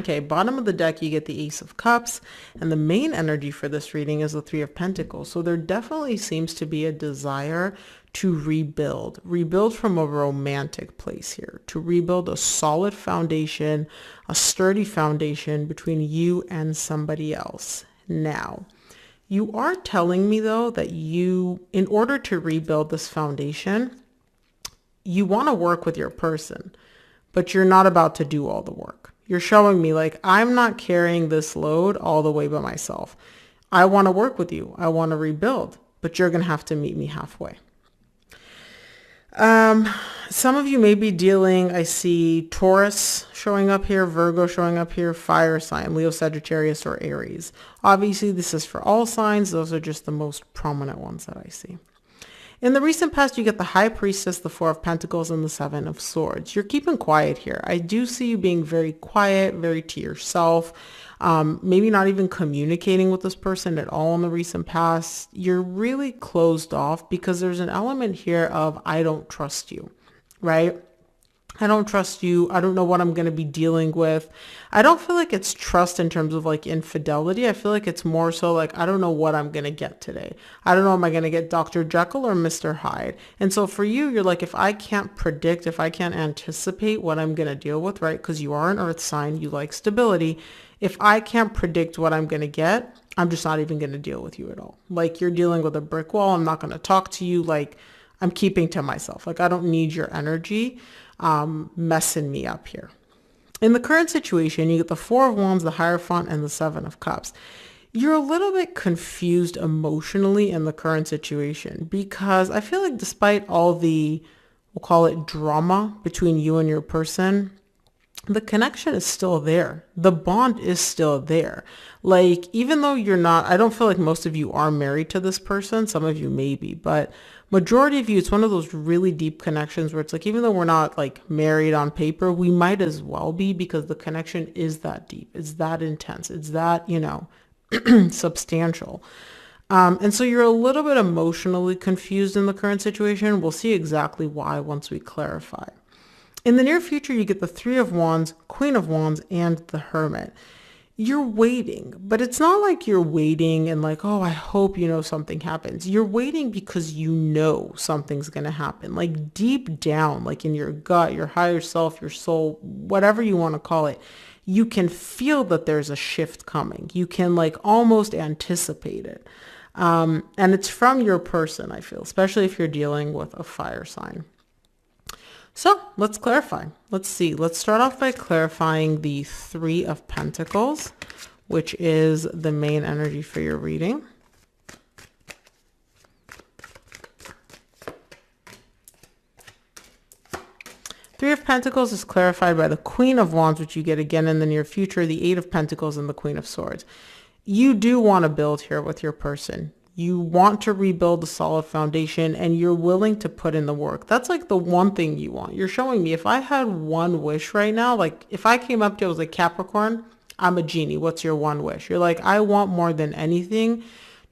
Okay, bottom of the deck, you get the Ace of Cups, and the main energy for this reading is the Three of Pentacles. So there definitely seems to be a desire to rebuild from a romantic place here, to rebuild a solid foundation, a sturdy foundation between you and somebody else. Now, you are telling me though that you, in order to rebuild this foundation, you want to work with your person, but you're not about to do all the work. You're showing me like, I'm not carrying this load all the way by myself. I want to work with you. I want to rebuild, but you're going to have to meet me halfway. Some of you may be dealing, I see Taurus showing up here, Virgo showing up here, fire sign, Leo, Sagittarius, or Aries. Obviously, this is for all signs. Those are just the most prominent ones that I see. In the recent past, you get the High Priestess, the Four of Pentacles, and the Seven of Swords. You're keeping quiet here. I do see you being very quiet, very to yourself, maybe not even communicating with this person at all in the recent past. You're really closed off because there's an element here of, I don't trust you, right? I don't trust you. I don't know what I'm going to be dealing with. I don't feel like it's trust in terms of like infidelity. I feel like it's more so like, I don't know what I'm going to get today. I don't know, am I going to get Dr. Jekyll or Mr. Hyde? And so for you, you're like, if I can't predict, if I can't anticipate what I'm going to deal with, right? Because you are an earth sign, you like stability. If I can't predict what I'm going to get, I'm just not even going to deal with you at all. Like you're dealing with a brick wall. I'm not going to talk to you. Like I'm keeping to myself. Like I don't need your energy messing me up here. In the current situation, you get the Four of Wands, the Hierophant, and the Seven of Cups. You're a little bit confused emotionally in the current situation because I feel like despite all the, we'll call it drama between you and your person, the connection is still there. The bond is still there. Like, even though you're not, I don't feel like most of you are married to this person. Some of you may be, but majority of you, it's one of those really deep connections where it's like, even though we're not like married on paper, we might as well be because the connection is that deep. It's that intense. It's that, substantial. And so you're a little bit emotionally confused in the current situation. We'll see exactly why once we clarify. In the near future, you get the Three of Wands, Queen of Wands, and the Hermit. You're waiting, but it's not like you're waiting and like, oh, I hope, something happens. You're waiting because something's going to happen. Like deep down, like in your gut, your higher self, your soul, whatever you want to call it, you can feel that there's a shift coming. You can like almost anticipate it. And it's from your person, I feel, especially if you're dealing with a fire sign. So let's clarify. Let's see. Let's start off by clarifying the Three of Pentacles, which is the main energy for your reading. Three of Pentacles is clarified by the Queen of Wands, which you get again in the near future, the Eight of Pentacles, and the Queen of Swords. You do want to build here with your person. You want to rebuild a solid foundation and you're willing to put in the work. That's like the one thing you want. You're showing me if I had one wish right now, like if I came up to you, I was like, Capricorn, I'm a genie. What's your one wish? You're like, I want more than anything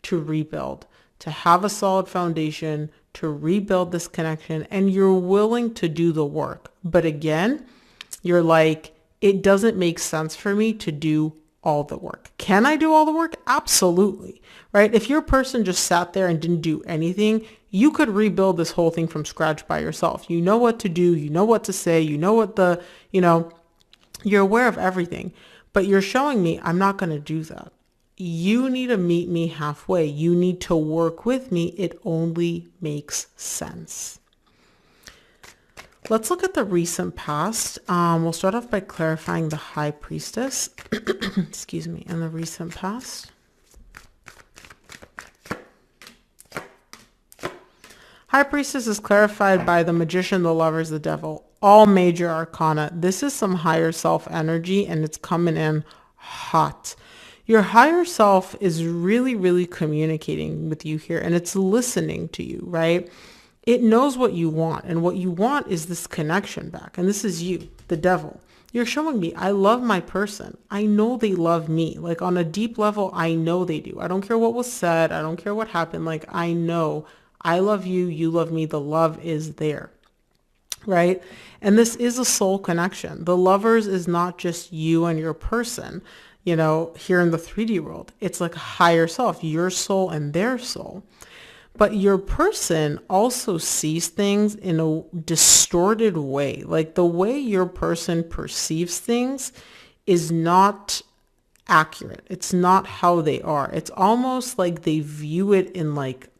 to rebuild, to have a solid foundation, to rebuild this connection, and you're willing to do the work. But again, you're like, it doesn't make sense for me to do all the work. Can I do all the work? Absolutely. Right? If your person just sat there and didn't do anything, you could rebuild this whole thing from scratch by yourself. You know what to do. You know what to say. You know what you're aware of everything, but you're showing me I'm not going to do that. You need to meet me halfway. You need to work with me. It only makes sense. Let's look at the recent past. We'll start off by clarifying the High Priestess, excuse me, in the recent past. High Priestess is clarified by the Magician, the Lovers, the Devil, all major arcana. This is some higher self energy and it's coming in hot. Your higher self is really, really communicating with you here and it's listening to you, right? It knows what you want, and what you want is this connection back. And this is you, the devil. You're showing me, I love my person. I know they love me. Like on a deep level, I know they do. I don't care what was said. I don't care what happened. Like I know I love you. You love me. The love is there. right? And this is a soul connection. The lovers is not just you and your person, here in the 3D world. It's like a higher self, your soul and their soul. But your person also sees things in a distorted way. Like the way your person perceives things is not accurate. It's not how they are. It's almost like they view it in like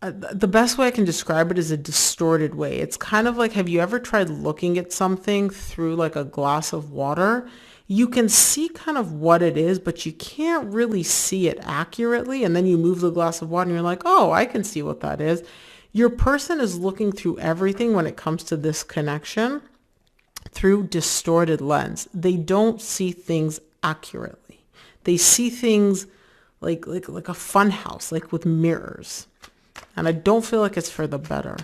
the best way I can describe it is a distorted way. It's kind of like, have you ever tried looking at something through like a glass of water? You can see kind of what it is, but you can't really see it accurately. And then you move the glass of water and you're like, oh, I can see what that is. Your person is looking through everything when it comes to this connection through distorted lens. They don't see things accurately. They see things like a fun house, like with mirrors. And I don't feel like it's for the better.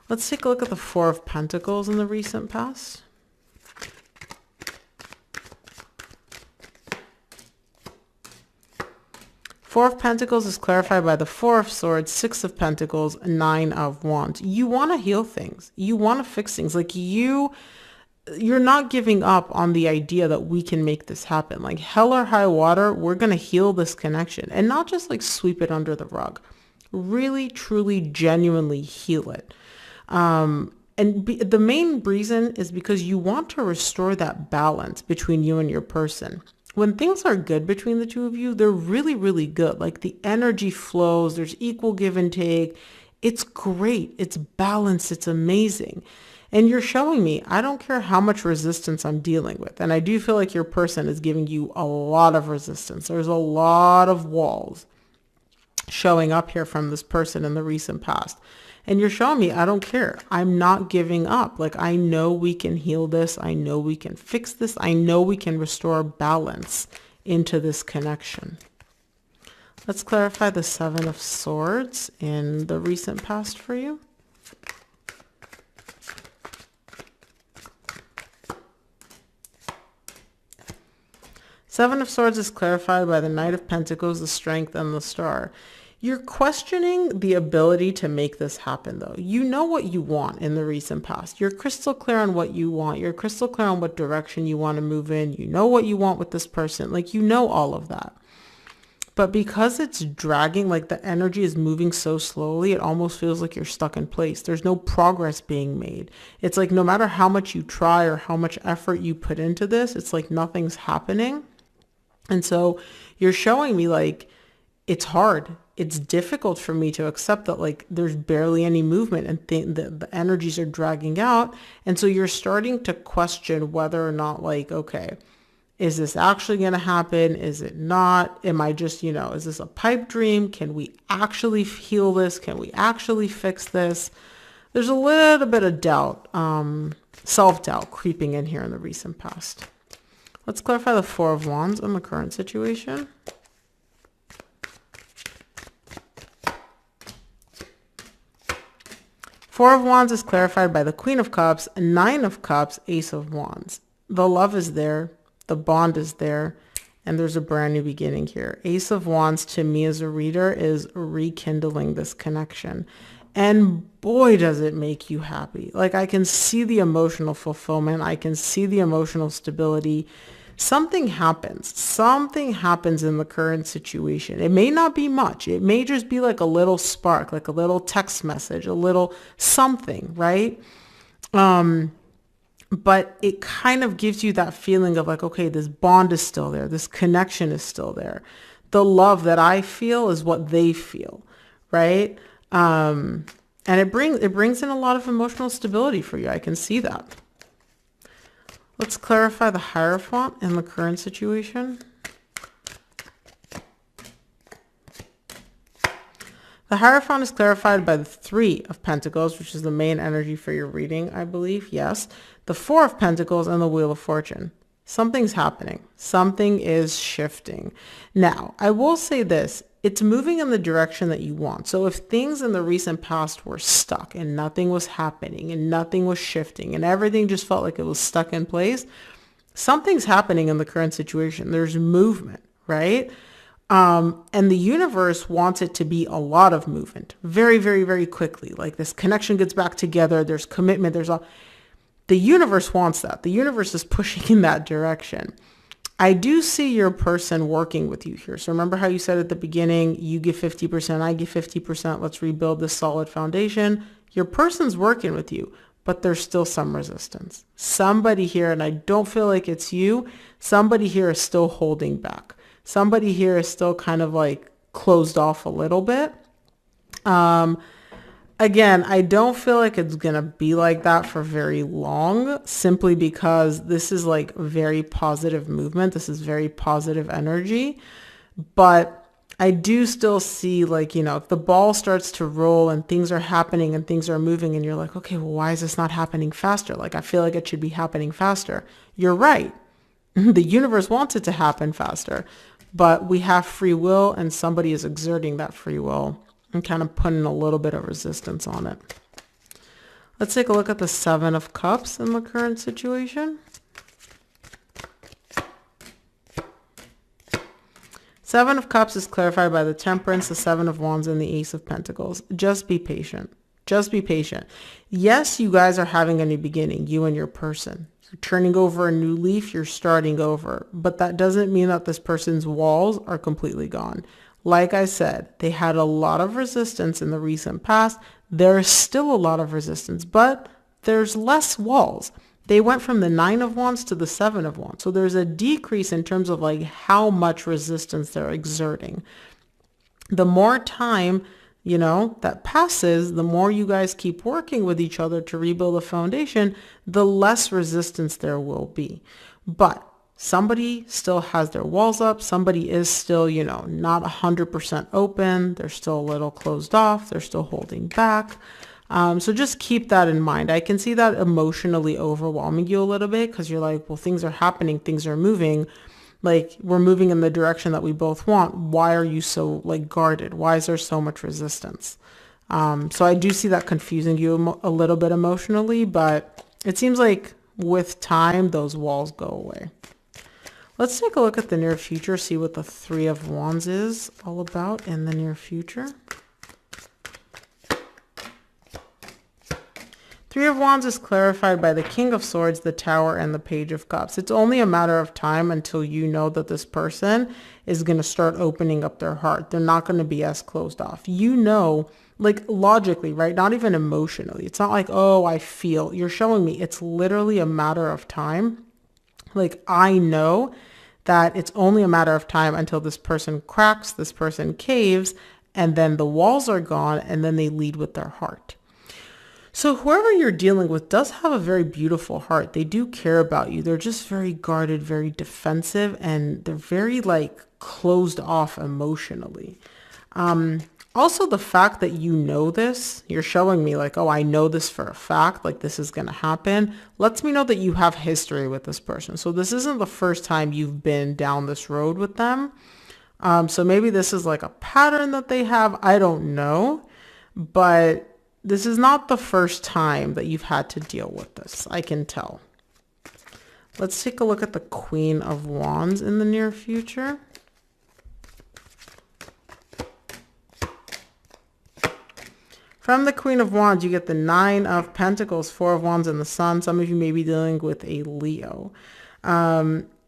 Let's take a look at the Four of Pentacles in the recent past. Four of Pentacles is clarified by the Four of Swords, Six of Pentacles, Nine of Wands. You want to heal things. You want to fix things. Like you're not giving up on the idea that we can make this happen. Like hell or high water, we're going to heal this connection and not just like sweep it under the rug. Really, truly, genuinely heal it. The main reason is because you want to restore that balance between you and your person. When things are good between the two of you, they're really, really good. Like the energy flows, there's equal give and take. It's great. It's balanced. It's amazing. And you're showing me, I don't care how much resistance I'm dealing with. And I do feel like your person is giving you a lot of resistance. There's a lot of walls showing up here from this person in the recent past. And you're showing me, I don't care. I'm not giving up. Like, I know we can heal this. I know we can fix this. I know we can restore balance into this connection. Let's clarify the Seven of Swords in the recent past for you. Seven of Swords is clarified by the Knight of Pentacles, the Strength, and the Star. You're questioning the ability to make this happen, though. You know what you want in the recent past. You're crystal clear on what you want. You're crystal clear on what direction you want to move in. You know what you want with this person. Like, you know all of that. But because it's dragging, like the energy is moving so slowly, it almost feels like you're stuck in place. There's no progress being made. It's like no matter how much you try or how much effort you put into this, it's like nothing's happening. And so you're showing me like it's hard. It's difficult for me to accept that like there's barely any movement and the energies are dragging out. And so you're starting to question whether or not like, okay, is this actually going to happen? Is it not? Am I just, is this a pipe dream? Can we actually heal this? Can we actually fix this? There's a little bit of doubt, self-doubt creeping in here in the recent past. Let's clarify the Four of Wands in the current situation. Four of Wands is clarified by the Queen of Cups, Nine of Cups, Ace of Wands. The love is there, the bond is there, and there's a brand new beginning here. Ace of Wands to me as a reader is rekindling this connection. And boy, does it make you happy. Like I can see the emotional fulfillment. I can see the emotional stability. Something happens. Something happens in the current situation. It may not be much. It may just be like a little spark, like a little text message, a little something, right? But it kind of gives you that feeling of like, okay, this bond is still there. This connection is still there. The love that I feel is what they feel, right? And it brings in a lot of emotional stability for you. I can see that. Let's clarify the Hierophant in the current situation. The Hierophant is clarified by the Three of Pentacles, which is the main energy for your reading, I believe. Yes. The Four of Pentacles and the Wheel of Fortune. Something's happening. Something is shifting. Now, I will say this. It's moving in the direction that you want. So if things in the recent past were stuck and nothing was happening and nothing was shifting and everything just felt like it was stuck in place, something's happening in the current situation. There's movement, right? And the universe wants it to be a lot of movement very, very, very quickly. Like this connection gets back together. There's commitment. The universe wants that. The universe is pushing in that direction. I do see your person working with you here. So remember how you said at the beginning, you give 50%, I give 50%. Let's rebuild this solid foundation. Your person's working with you, but there's still some resistance. Somebody here, and I don't feel like it's you, somebody here is still holding back. Somebody here is still kind of like closed off a little bit. Again, I don't feel like it's going to be like that for very long, simply because this is like very positive movement. This is very positive energy. But I do still see, like, if the ball starts to roll and things are happening and things are moving and you're like, okay, well, why is this not happening faster? Like, I feel like it should be happening faster. You're right. The universe wants it to happen faster, but we have free will and somebody is exerting that free will and kind of putting a little bit of resistance on it. Let's take a look at the Seven of Cups in the current situation. Seven of Cups is clarified by the Temperance, the Seven of Wands, and the Ace of Pentacles. Just be patient. Just be patient. Yes, you guys are having a new beginning, you and your person. You're turning over a new leaf, you're starting over. But that doesn't mean that this person's walls are completely gone. Like I said, they had a lot of resistance in the recent past. There is still a lot of resistance, but there's less walls. They went from the Nine of Wands to the Seven of Wands. So there's a decrease in terms of like how much resistance they're exerting. The more time, that passes, the more you guys keep working with each other to rebuild a foundation, the less resistance there will be. But somebody still has their walls up. Somebody is still, not 100% open. They're still a little closed off. They're still holding back. So just keep that in mind. I can see that emotionally overwhelming you a little bit because you're like, well, things are happening. Things are moving. Like, we're moving in the direction that we both want. Why are you so like guarded? Why is there so much resistance? So I do see that confusing you a little bit emotionally, but it seems like with time, those walls go away. Let's take a look at the near future, see what the Three of Wands is all about in the near future. Three of Wands is clarified by the King of Swords, the Tower, and the Page of Cups. It's only a matter of time until you know that this person is going to start opening up their heart. They're not going to be as closed off. Like logically, right? Not even emotionally. It's not like, oh, I feel. You're showing me it's literally a matter of time. Like, I know that it's only a matter of time until this person cracks, this person caves, and then the walls are gone, and then they lead with their heart. So whoever you're dealing with does have a very beautiful heart. They do care about you. They're just very guarded, very defensive, and they're very like closed off emotionally. Also, the fact that you know this, you're showing me like, oh, I know this for a fact, like this is going to happen, lets me know that you have history with this person. So this isn't the first time you've been down this road with them. So maybe this is like a pattern that they have. I don't know. But this is not the first time that you've had to deal with this. I can tell. Let's take a look at the Queen of Wands in the near future. From the Queen of Wands, you get the Nine of Pentacles, Four of Wands, and the Sun. Some of you may be dealing with a Leo.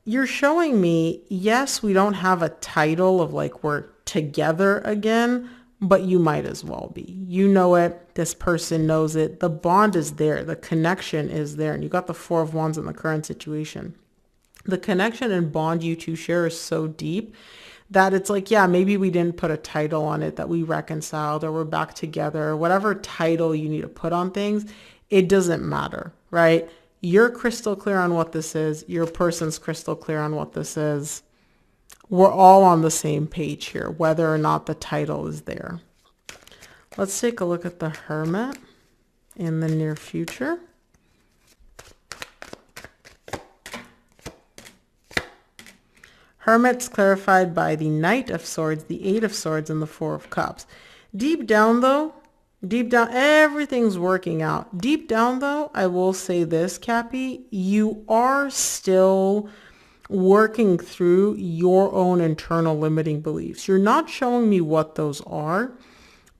You're showing me, yes, we don't have a title of like we're together again, but you might as well be. You know it. This person knows it. The bond is there. The connection is there. And you got the Four of Wands in the current situation. The connection and bond you two share is so deep that it's like, yeah, maybe we didn't put a title on it, that we reconciled or we're back together, whatever title you need to put on things, it doesn't matter, right? You're crystal clear on what this is. Your person's crystal clear on what this is. We're all on the same page here, whether or not the title is there. Let's take a look at the Hermit in the near future. Hermit's clarified by the Knight of Swords, the Eight of Swords, and the Four of Cups. Deep down, everything's working out. Deep down, though, I will say this, Cappy, you are still working through your own internal limiting beliefs. You're not showing me what those are,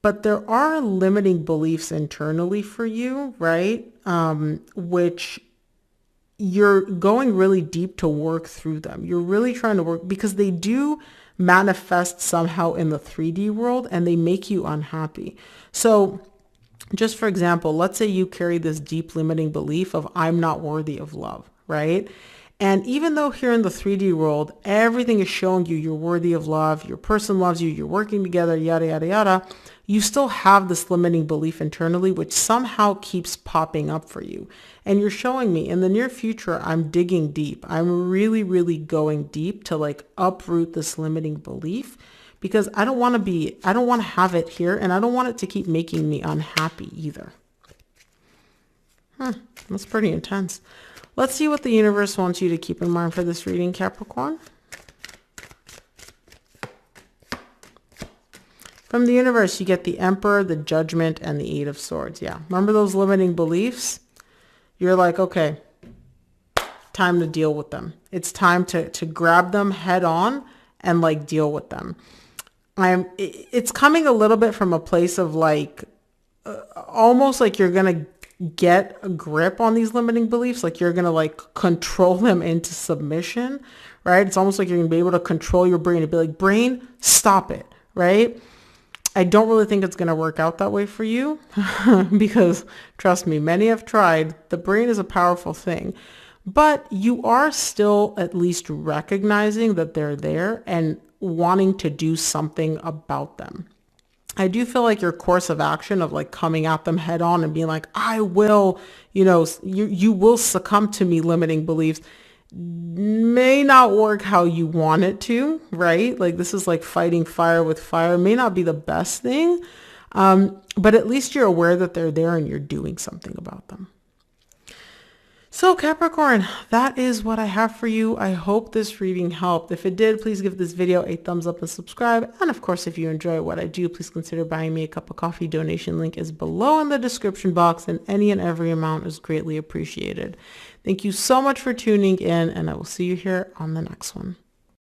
but there are limiting beliefs internally for you, right? Which you're going really deep to work through them. You're really trying to work because they do manifest somehow in the 3D world and they make you unhappy. So just for example, let's say you carry this deep limiting belief of I'm not worthy of love, right? And even though here in the 3D world, everything is showing you you're worthy of love, your person loves you, you're working together, yada, yada, yada, you still have this limiting belief internally, which somehow keeps popping up for you. And you're showing me in the near future, I'm digging deep. I'm really, really going deep to like uproot this limiting belief because I don't want to have it here and I don't want it to keep making me unhappy either. That's pretty intense. Let's see what the universe wants you to keep in mind for this reading, Capricorn. From the universe, you get the Emperor, the Judgment, and the Eight of Swords. Yeah, remember those limiting beliefs? You're like, okay, time to deal with them. It's time to grab them head on and like deal with them. It's coming a little bit from a place of like, almost like you're going to get a grip on these limiting beliefs, like you're going to like control them into submission, right? It's almost like you're going to be able to control your brain and be like, brain, stop it, right? I don't really think it's going to work out that way for you because trust me, many have tried. The brain is a powerful thing, but you are still at least recognizing that they're there and wanting to do something about them. I do feel like your course of action of like coming at them head on and being like, I will, you will succumb to me limiting beliefs may not work how you want it to, right? Like this is like fighting fire with fire. It may not be the best thing, but at least you're aware that they're there and you're doing something about them. So Capricorn, that is what I have for you. I hope this reading helped. If it did, please give this video a thumbs up and subscribe. And of course, if you enjoy what I do, please consider buying me a cup of coffee. Donation link is below in the description box and any and every amount is greatly appreciated. Thank you so much for tuning in and I will see you here on the next one.